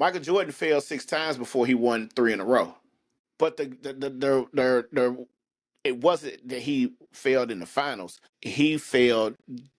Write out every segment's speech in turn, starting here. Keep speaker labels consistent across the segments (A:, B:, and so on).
A: Michael Jordan failed 6 times before he won 3 in a row. But it wasn't that he failed in the finals. He failed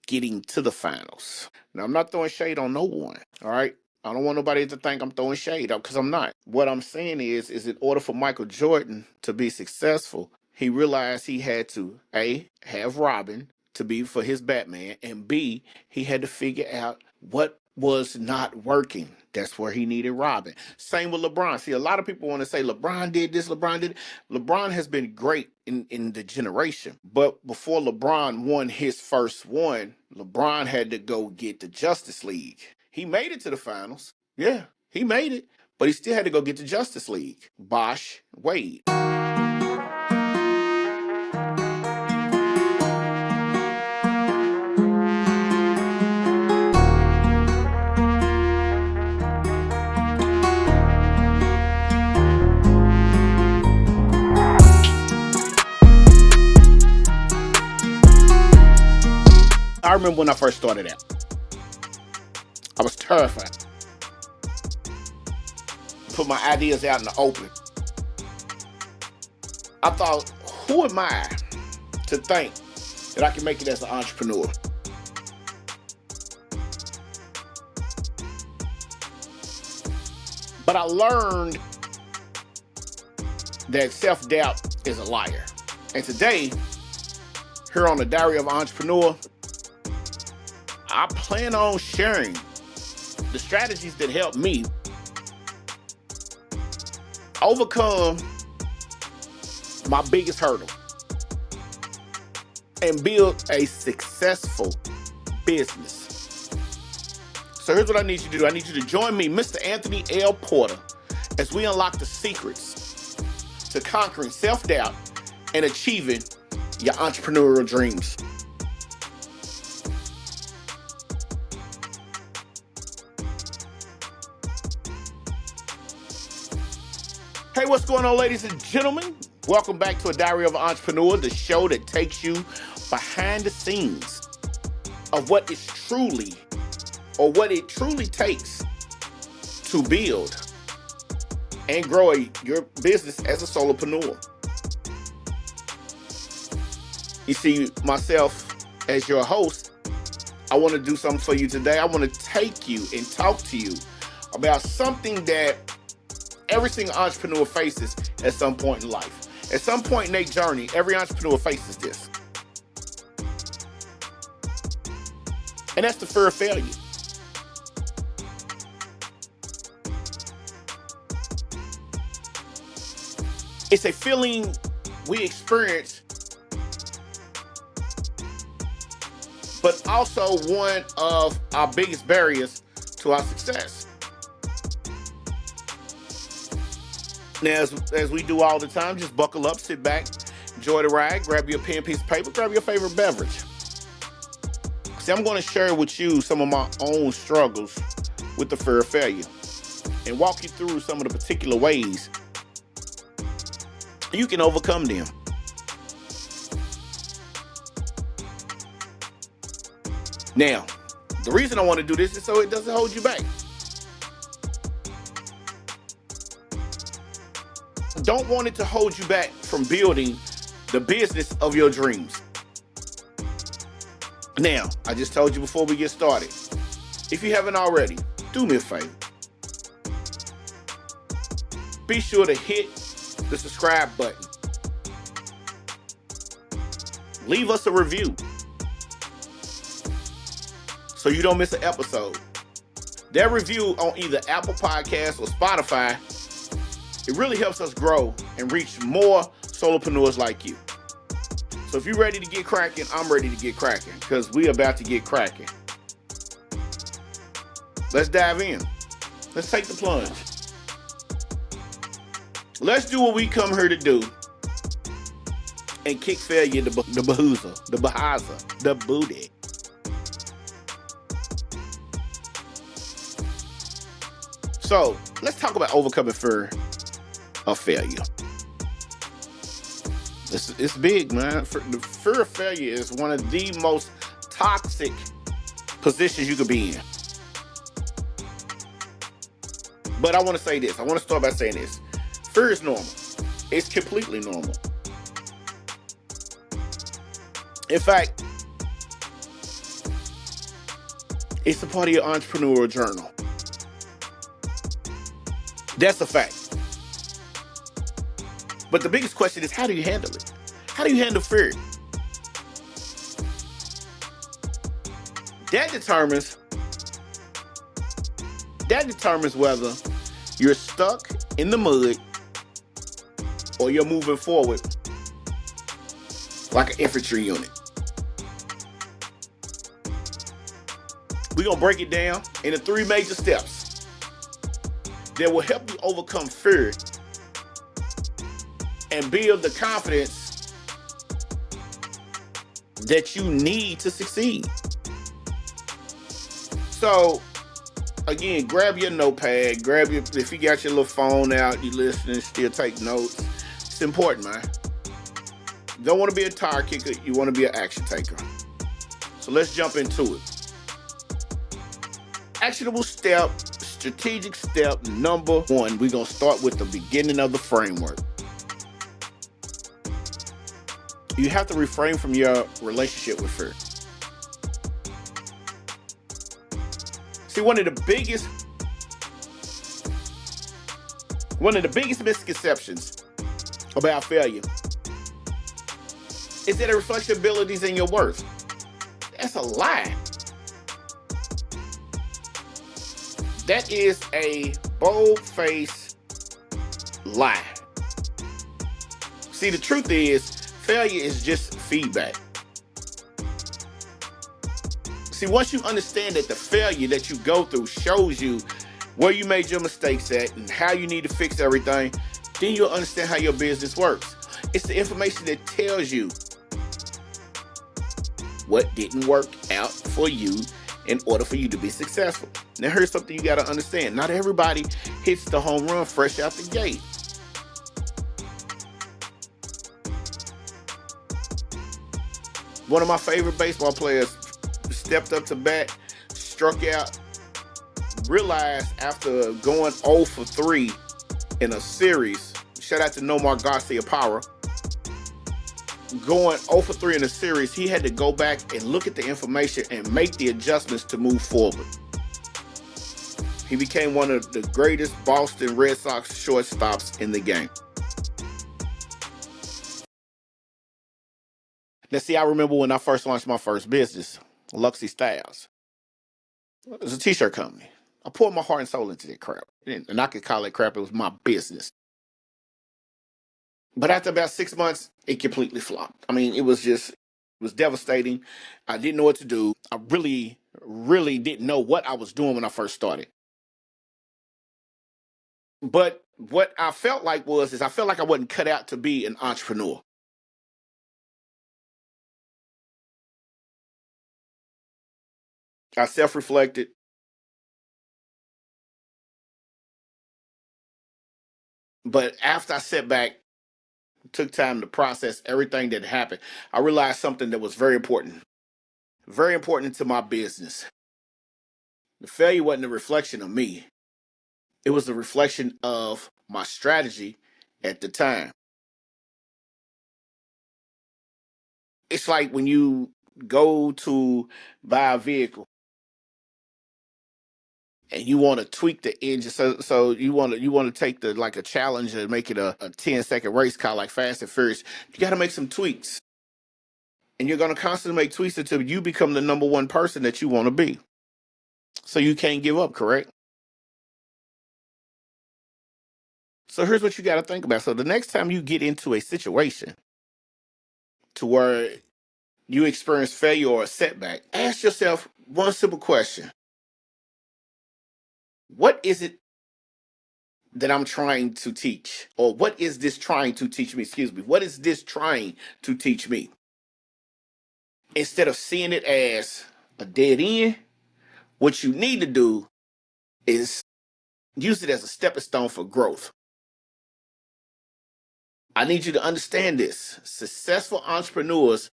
A: getting to the finals. Now, I'm not throwing shade on no one, all right? I don't want nobody to think I'm throwing shade up because I'm not. What I'm saying is in order for Michael Jordan to be successful, he realized he had to, A, have Robin to be for his Batman, and B, he had to figure out what was not working. That's where he needed Robin. Same with LeBron. See, a lot of people want to say LeBron did this, LeBron did it. LeBron has been great in the generation. But before LeBron won his first one, LeBron had to go get the Justice League. He made it to the finals. Yeah, he made it. But he still had to go get the Justice League. Bosh, Wade. I remember when I first started out. I was terrified. Put my ideas out in the open. I thought, who am I to think that I can make it as an entrepreneur? But I learned that self-doubt is a liar. And today, here on the Diary of an Entrepreneur, I plan on sharing the strategies that help me overcome my biggest hurdle and build a successful business. So here's what I need you to do. I need you to join me, Mr. Anthony L. Porter, as we unlock the secrets to conquering self-doubt and achieving your entrepreneurial dreams. Hey, what's going on, ladies and gentlemen? Welcome back to A Diary of an Entrepreneur, the show that takes you behind the scenes of what it truly takes to build and grow your business as a solopreneur. You see, myself as your host, I want to do something for you today. I want to take you and talk to you about something that every single entrepreneur faces at some point in life. At some point in their journey, every entrepreneur faces this. And that's the fear of failure. It's a feeling we experience, but also one of our biggest barriers to our success. Now, as we do all the time, just buckle up, sit back, enjoy the ride, grab your pen, piece of paper, grab your favorite beverage. See, I'm going to share with you some of my own struggles with the fear of failure and walk you through some of the particular ways you can overcome them. Now, the reason I want to do this is so it doesn't hold you back. Don't want it to hold you back from building the business of your dreams. Now, I just told you before we get started, if you haven't already, do me a favor. Be sure to hit the subscribe button. Leave us a review so you don't miss an episode. That review on either Apple Podcasts or Spotify, it really helps us grow and reach more solopreneurs like you. So if you're ready to get cracking, I'm ready to get cracking because we're about to get cracking. Let's dive in. Let's take the plunge. Let's do what we come here to do and kick failure the booty. So let's talk about overcoming fear of failure. It's big, man. The fear of failure is one of the most toxic positions you could be in. But I want to say this. I want to start by saying this. Fear is normal. It's completely normal. In fact, it's a part of your entrepreneurial journal. That's a fact. But the biggest question is, how do you handle it? How do you handle fear? That determines whether you're stuck in the mud or you're moving forward like an infantry unit. We're going to break it down into 3 major steps that will help you overcome fear and build the confidence that you need to succeed. So, again, grab your notepad, if you got your little phone out, you listening, still take notes. It's important, man. You don't want to be a tire kicker, you want to be an action taker. So let's jump into it. Actionable step, strategic step number 1, we're going to start with the beginning of the framework. You have to refrain from your relationship with fear. See, one of the biggest misconceptions about failure is that it reflects your abilities and your worth. That's a lie. That is a bold-faced lie. See, the truth is, failure is just feedback. See, once you understand that the failure that you go through shows you where you made your mistakes at and how you need to fix everything, then you'll understand how your business works. It's the information that tells you what didn't work out for you in order for you to be successful. Now, here's something you got to understand. Not everybody hits the home run fresh out the gate. One of my favorite baseball players stepped up to bat, struck out, realized after going 0 for 3 in a series, shout out to Nomar Garcia Power, going 0 for 3 in a series, he had to go back and look at the information and make the adjustments to move forward. He became one of the greatest Boston Red Sox shortstops in the game. Now, see, I remember when I first launched my first business, Luxy Styles. It was a t-shirt company. I poured my heart and soul into that crap. And I could call it crap. It was my business. But after about 6 months, it completely flopped. I mean, it was devastating. I didn't know what to do. I really, really didn't know what I was doing when I first started. But what I felt like I felt like I wasn't cut out to be an entrepreneur. I self-reflected. But after I sat back, took time to process everything that happened, I realized something that was very important to my business. The failure wasn't a reflection of me. It was a reflection of my strategy at the time. It's like when you go to buy a vehicle and you want to tweak the engine, so you want to take the like a challenge and make it a 10-second race car like Fast and Furious. You got to make some tweaks, and you're going to constantly make tweaks until you become the number one person that you want to be. So you can't give up, correct? So here's what you got to think about. So the next time you get into a situation to where you experience failure or a setback, ask yourself one simple question. What is it that I'm trying to teach? Or what is this trying to teach me? Excuse me. What is this trying to teach me? Instead of seeing it as a dead end, what you need to do is use it as a stepping stone for growth. I need you to understand this. Successful entrepreneurs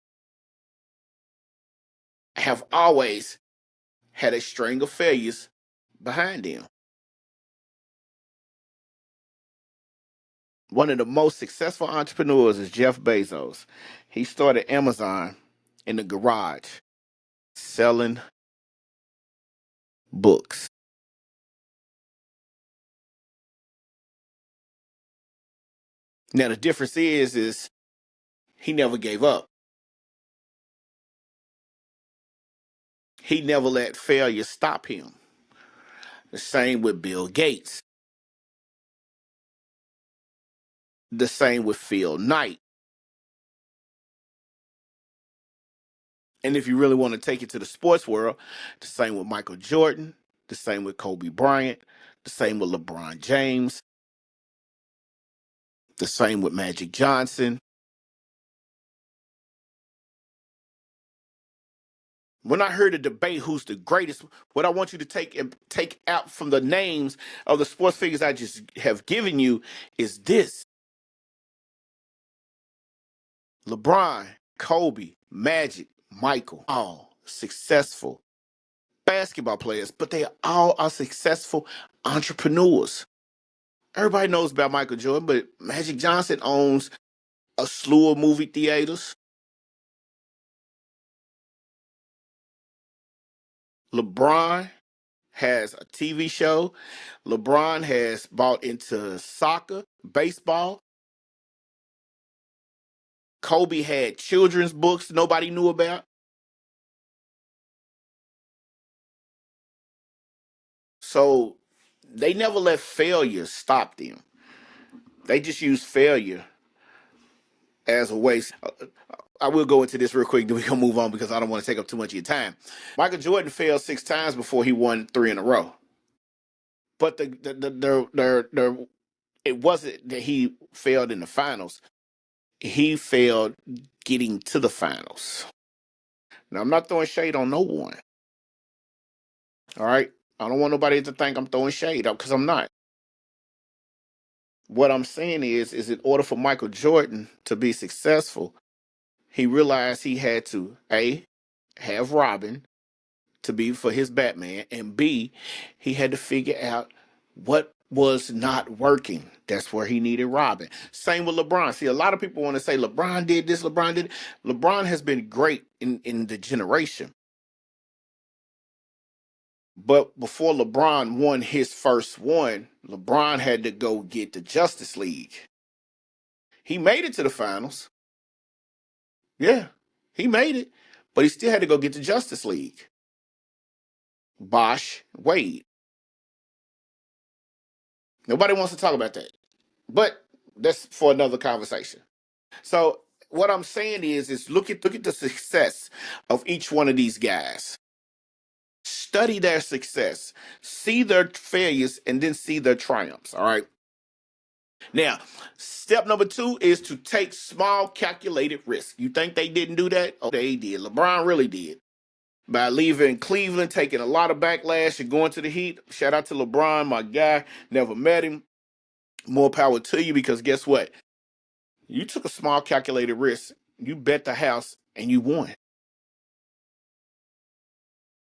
A: have always had a string of failures behind them. One of the most successful entrepreneurs is Jeff Bezos. He started Amazon in the garage selling books. Now the difference is he never gave up. He never let failure stop him. The same with Bill Gates. The same with Phil Knight. And if you really want to take it to the sports world, the same with Michael Jordan, the same with Kobe Bryant, the same with LeBron James, the same with Magic Johnson. When I heard a debate who's the greatest, what I want you to take out from the names of the sports figures I just have given you is this: LeBron, Kobe, Magic, Michael, all successful basketball players, but they all are successful entrepreneurs. Everybody knows about Michael Jordan, but Magic Johnson owns a slew of movie theaters. LeBron has a TV show. LeBron has bought into soccer, baseball. Kobe had children's books nobody knew about. So they never let failure stop them. They just use failure as a way. I will go into this real quick, then we're going to move on because I don't want to take up too much of your time. Michael Jordan failed 6 times before he won 3 in a row. But it wasn't that he failed in the finals. He failed getting to the finals. Now, I'm not throwing shade on no one. All right. I don't want nobody to think I'm throwing shade up because I'm not. What I'm saying is in order for Michael Jordan to be successful, he realized he had to A, have Robin to be for his Batman, and B, he had to figure out what was not working. That's where he needed Robin. Same with LeBron. See, a lot of people want to say LeBron did this, LeBron did. LeBron has been great in the generation. But before LeBron won his first one, LeBron had to go get the Justice League. He made it to the finals. Yeah, he made it. But he still had to go get the Justice League. Bosh, Wade. Nobody wants to talk about that. But that's for another conversation. So what I'm saying is look at the success of each one of these guys. Study their success, see their failures, and then see their triumphs. All right. Now, step number 2 is to take small calculated risks. You think they didn't do that? Oh, they did. LeBron really did. By leaving Cleveland, taking a lot of backlash and going to the Heat. Shout out to LeBron, my guy. Never met him. More power to you because guess what? You took a small calculated risk. You bet the house and you won.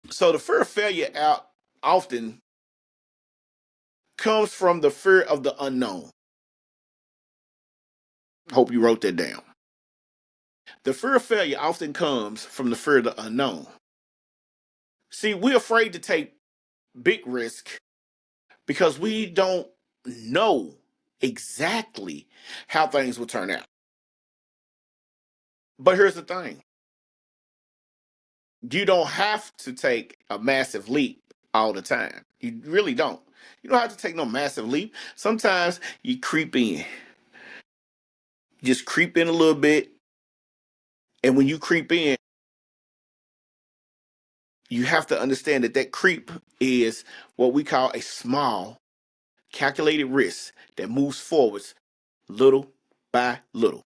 A: So the fear of failure out often comes from the fear of the unknown. Hope you wrote that down. The fear of failure often comes from the fear of the unknown. See, we're afraid to take big risk because we don't know exactly how things will turn out. But here's the thing: you don't have to take a massive leap all the time. You really don't. You don't have to take no massive leap. Sometimes you creep in, just creep in a little bit. And when you creep in, you have to understand that that creep is what we call a small, calculated risk that moves forwards little by little.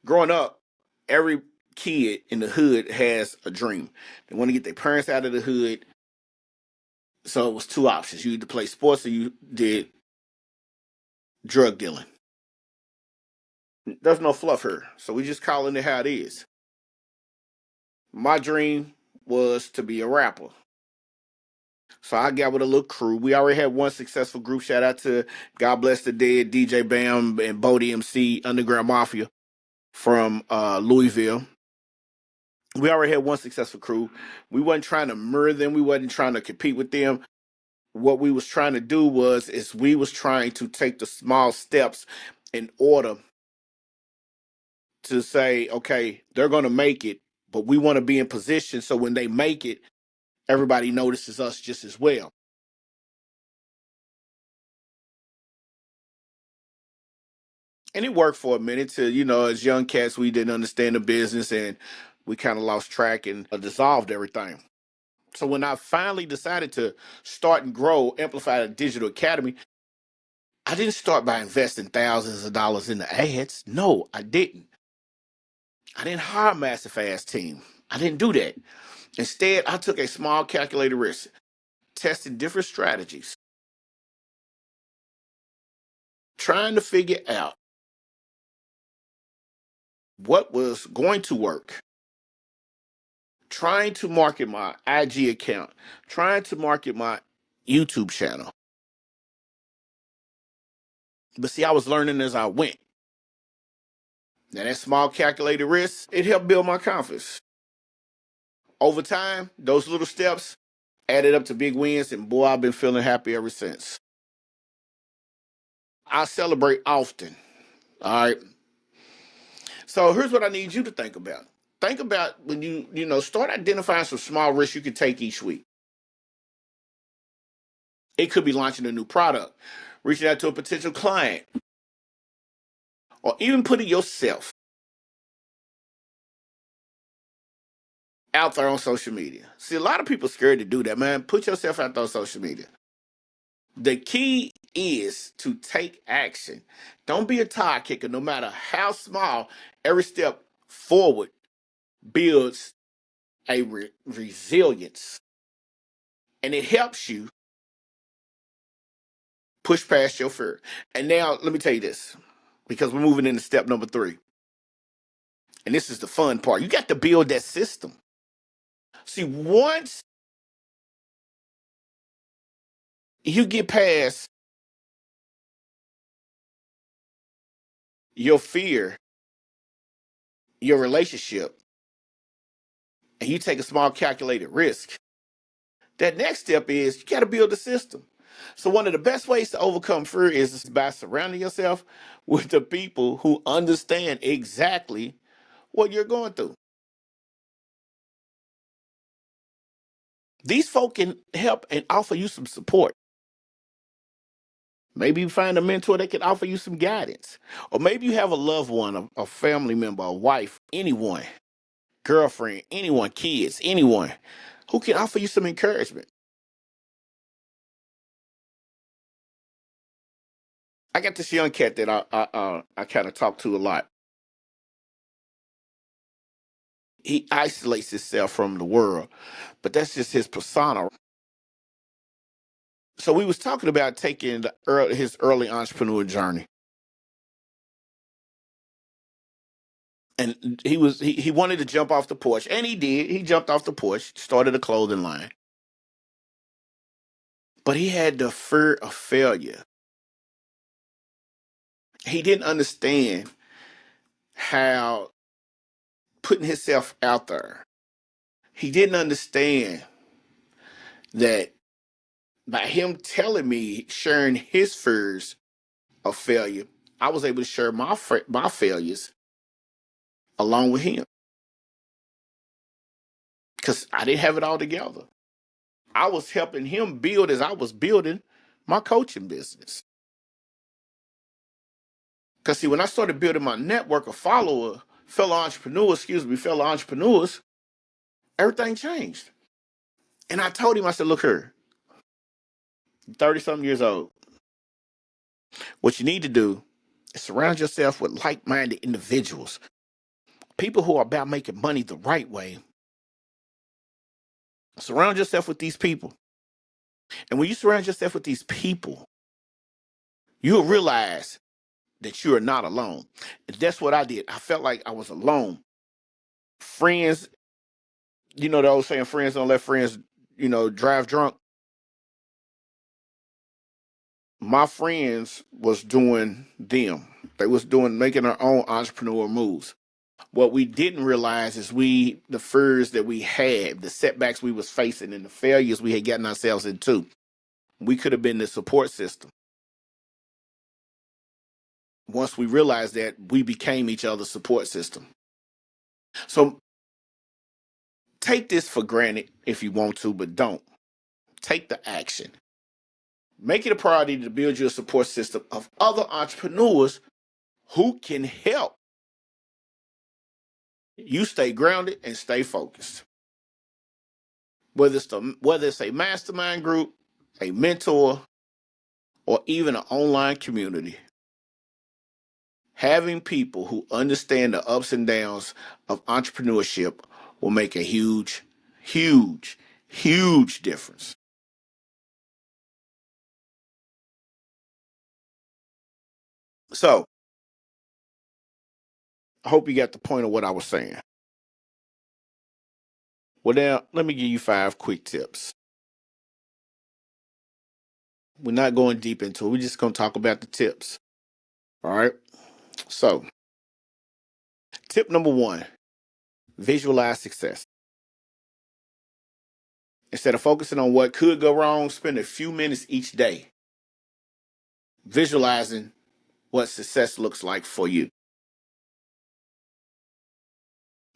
A: Growing up, every kid in the hood has a dream. They want to get their parents out of the hood. So it was two options. You either play sports or you did drug dealing. There's no fluff here. So we just calling it how it is. My dream was to be a rapper. So I got with a little crew. We already had one successful group. Shout out to God Bless the Dead, DJ Bam and Bodie MC, Underground Mafia from Louisville. We already had one successful crew. We wasn't trying to mirror them. We wasn't trying to compete with them. What we was trying to do is we was trying to take the small steps in order to say, okay, they're going to make it, but we want to be in position so when they make it, everybody notices us just as well. And it worked for a minute to, as young cats, we didn't understand the business and we kind of lost track and dissolved everything. So when I finally decided to start and grow Amplify the Digital Academy, I didn't start by investing thousands of dollars in the ads. No, I didn't. I didn't hire a massive ass team. I didn't do that. Instead, I took a small calculated risk, testing different strategies, trying to figure out what was going to work, trying to market my IG account, trying to market my YouTube channel. But see, I was learning as I went. Now, that small calculated risk, it helped build my confidence. Over time, those little steps added up to big wins, and boy, I've been feeling happy ever since. I celebrate often. All right. So here's what I need you to think about. Think about when you start identifying some small risks you can take each week. It could be launching a new product, reaching out to a potential client, or even putting yourself out there on social media. See, a lot of people scared to do that, man. Put yourself out there on social media. The key is to take action. Don't be a tire kicker, no matter how small. Every step forward builds a resilience, and it helps you push past your fear. And now, let me tell you this, because we're moving into step number 3. And this is the fun part. You got to build that system. See, once you get past your fear, your relationship, and you take a small calculated risk, that next step is you got to build a system. So one of the best ways to overcome fear is by surrounding yourself with the people who understand exactly what you're going through. These folk can help and offer you some support. Maybe you find a mentor that can offer you some guidance. Or maybe you have a loved one, a family member, a wife, anyone, girlfriend, anyone, kids, anyone who can offer you some encouragement. I got this young cat that I kind of talk to a lot. He isolates himself from the world, but that's just his persona. So we was talking about taking his early entrepreneur journey, and he wanted to jump off the porch, and he did. He jumped off the porch, started a clothing line, but he had the fear of failure. He didn't understand how putting himself out there. He didn't understand that by him telling me, sharing his fears of failure, I was able to share my failures along with him because I didn't have it all together. I was helping him build as I was building my coaching business. Because see, when I started building my network of fellow entrepreneurs, everything changed. And I told him, I said, look here, 30 something years old. What you need to do is surround yourself with like minded individuals, people who are about making money the right way. Surround yourself with these people. And when you surround yourself with these people, you'll realize that you are not alone. And that's what I did. I felt like I was alone. Friends, the old saying, friends don't let friends, drive drunk. my friends was doing them. They was doing making their own entrepreneurial moves. What we didn't realize is the fears that we had, the setbacks we was facing, and the failures we had gotten ourselves into. We could have been the support system. Once we realized that, we became each other's support system. So take this for granted if you want to, but don't. Take the action. Make it a priority to build your support system of other entrepreneurs who can help you stay grounded and stay focused. Whether it's a mastermind group, a mentor, or even an online community, having people who understand the ups and downs of entrepreneurship will make a huge, huge, huge difference. So, I hope you got the point of what I was saying. Well, now, let me give you 5 quick tips. We're not going deep into it. We're just going to talk about the tips. All right. So, tip number 1, visualize success. Instead of focusing on what could go wrong, spend a few minutes each day visualizing what success looks like for you.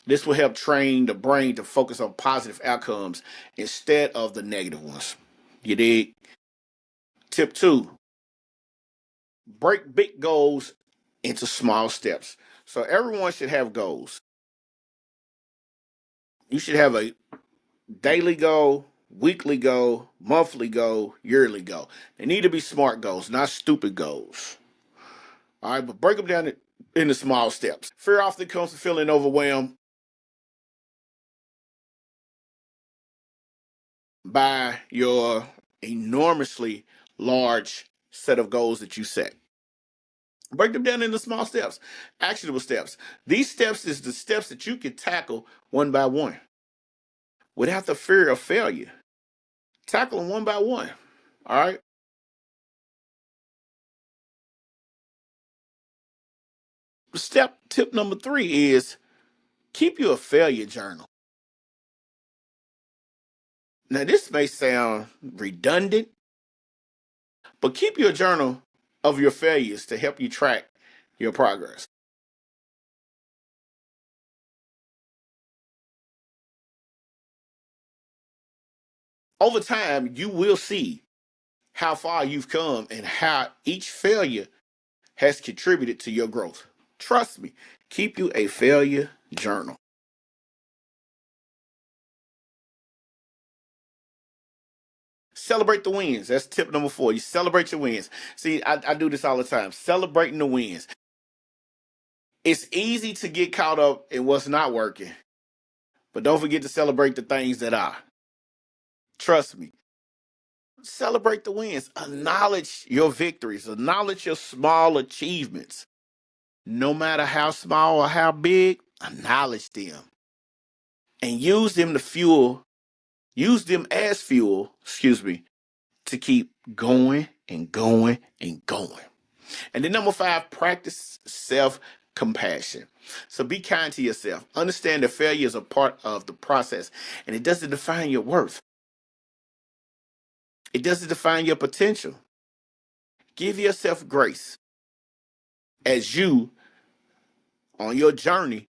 A: This will help train the brain to focus on positive outcomes instead of the negative ones. You dig? Tip 2, break big goals into small steps. So everyone should have goals. You should have a daily goal, weekly goal, monthly goal, yearly goal. They need to be smart goals, not stupid goals. All right, but break them down into small steps. Fear often comes from feeling overwhelmed by your enormously large set of goals that you set. Break them down into small steps, actionable steps. These steps is the steps that you can tackle one by one without the fear of failure. Tackle them one by one. All right. Step tip number 3 is keep you a failure journal. Now, this may sound redundant, but keep your journal of your failures to help you track your progress. Over time, you will see how far you've come and how each failure has contributed to your growth. Trust me, keep you a failure journal. Celebrate the wins. That's tip number 4. You celebrate your wins. See, I do this all the time. Celebrating the wins. It's easy to get caught up in what's not working, but don't forget to celebrate the things that are. Trust me. Celebrate the wins. Acknowledge your victories. Acknowledge your small achievements. No matter how small or how big, acknowledge them. And use them as fuel, to keep going and going and going. And then number 5, practice self-compassion. So be kind to yourself. Understand that failure is a part of the process and it doesn't define your worth. It doesn't define your potential. Give yourself grace as you, on your journey,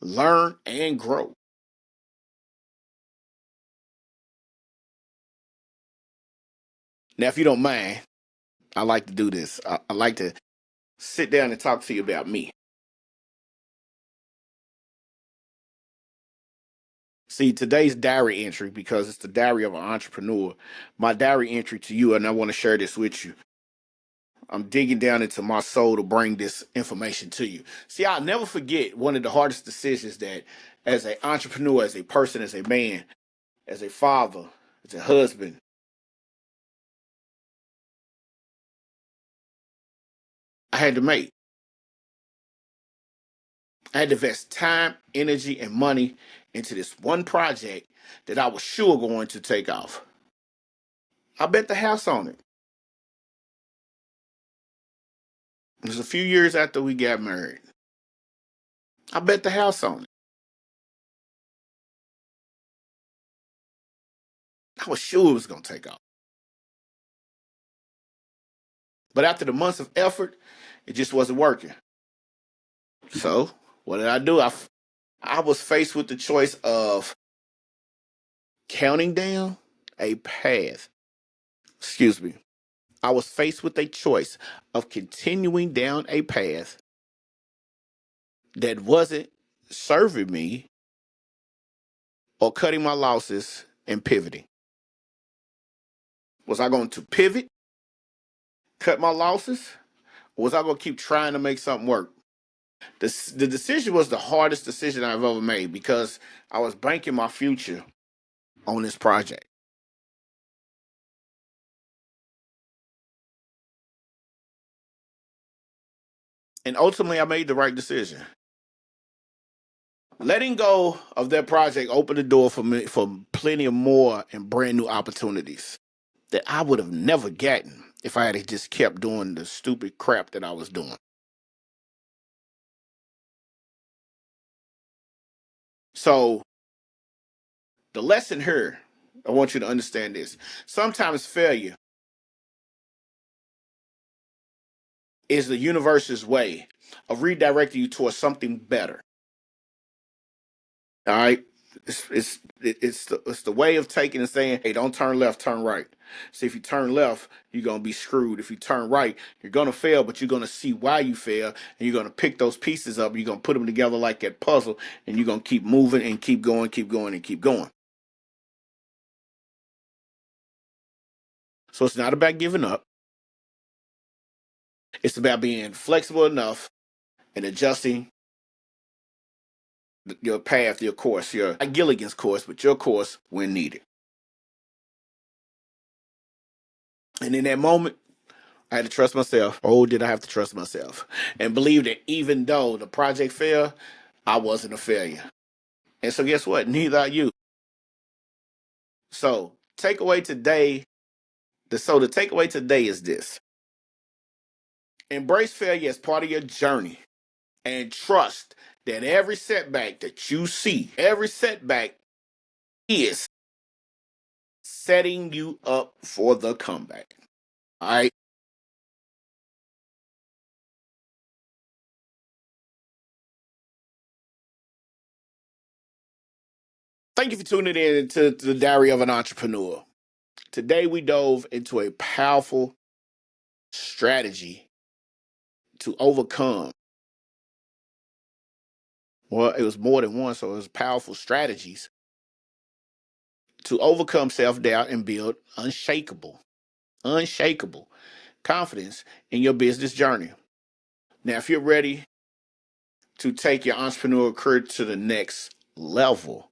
A: learn and grow. Now, if you don't mind, I like to do this. I like to sit down and talk to you about me. See, today's diary entry, because it's the diary of an entrepreneur, my diary entry to you, and I want to share this with you. I'm digging down into my soul to bring this information to you. See, I'll never forget one of the hardest decisions that, as an entrepreneur, as a person, as a man, as a father, as a husband, I had to make. I had to invest time, energy, and money into this one project that I was sure going to take off. I bet the house on it. It was a few years after we got married. I bet the house on it. I was sure it was going to take off. But after the months of effort, it just wasn't working. So what did I do? I was faced with the choice of counting down a path. Excuse me. I was faced with a choice of continuing down a path that wasn't serving me or cutting my losses and pivoting. Was I going to pivot, cut my losses, or was I going to keep trying to make something work? The decision was the hardest decision I've ever made because I was banking my future on this project. And ultimately, I made the right decision. Letting go of that project opened the door for me for plenty of more and brand new opportunities that I would have never gotten if I had just kept doing the stupid crap that I was doing. So the lesson here, I want you to understand this. Sometimes failure is the universe's way of redirecting you towards something better. All right. It's the way of taking and saying, hey, don't turn left, turn right. So if you turn left, you're gonna be screwed. If you turn right, you're gonna fail, but you're gonna see why you fail, and you're gonna pick those pieces up, you're gonna put them together like that puzzle, and you're gonna keep moving and keep going, keep going, and keep going. So it's not about giving up. It's about being flexible enough and adjusting your path, your course, your not Gilligan's course, but your course when needed. And in that moment, I had to trust myself. Oh, did I have to trust myself? And believe that even though the project failed, I wasn't a failure. And so, guess what? Neither are you. So, takeaway today. The takeaway today is this: embrace failure as part of your journey, and trust that every setback that you see, every setback is setting you up for the comeback. All right. Thank you for tuning in to the Diary of an Entrepreneur. Today we dove into a powerful strategy to overcome. Well, it was more than one, so it was powerful strategies to overcome self-doubt and build unshakable confidence in your business journey. Now, if you're ready to take your entrepreneurial career to the next level,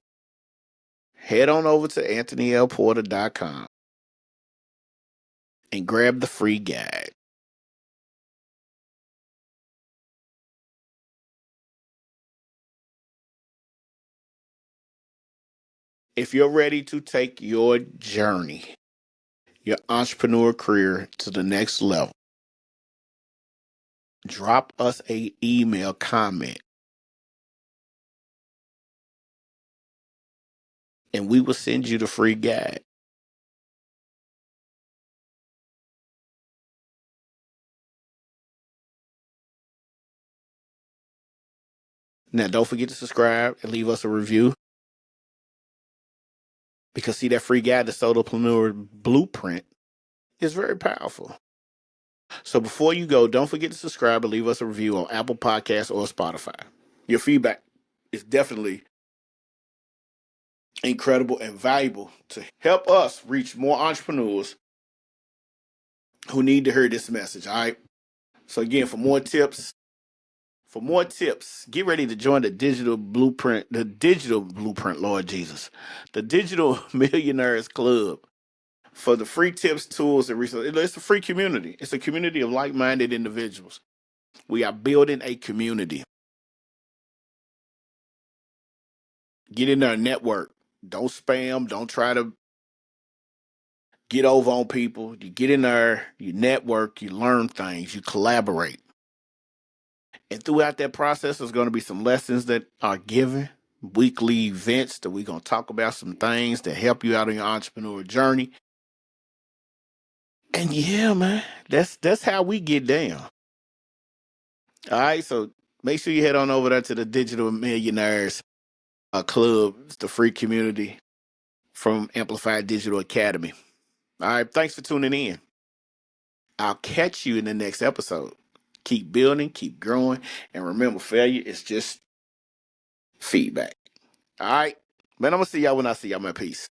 A: head on over to anthonylporter.com and grab the free guide. If you're ready to take your journey, your entrepreneur career to the next level, drop us a email comment and we will send you the free guide. Now, don't forget to subscribe and leave us a review because, see, that free guide, the solopreneur blueprint, is very powerful. So before you go, don't forget to subscribe and leave us a review on Apple Podcasts or Spotify. Your feedback is definitely incredible and valuable to help us reach more entrepreneurs who need to hear this message. All right. So again, for more tips, get ready to join the digital blueprint, Lord Jesus, the Digital Millionaires Club. For the free tips, tools, and resources, it's a free community. It's a community of like-minded individuals. We are building a community. Get in there and network. Don't spam. Don't try to get over on people. You get in there, you network, you learn things, you collaborate. And throughout that process, there's going to be some lessons that are given, weekly events that we're going to talk about some things that help you out on your entrepreneur journey. And yeah, man, that's how we get down. All right, so make sure you head on over there to the Digital Millionaires Club. It's the free community from Amplified Digital Academy. All right, thanks for tuning in. I'll catch you in the next episode. Keep building, keep growing, and remember, failure is just feedback. All right, man, I'm gonna see y'all when I see y'all. Man, peace.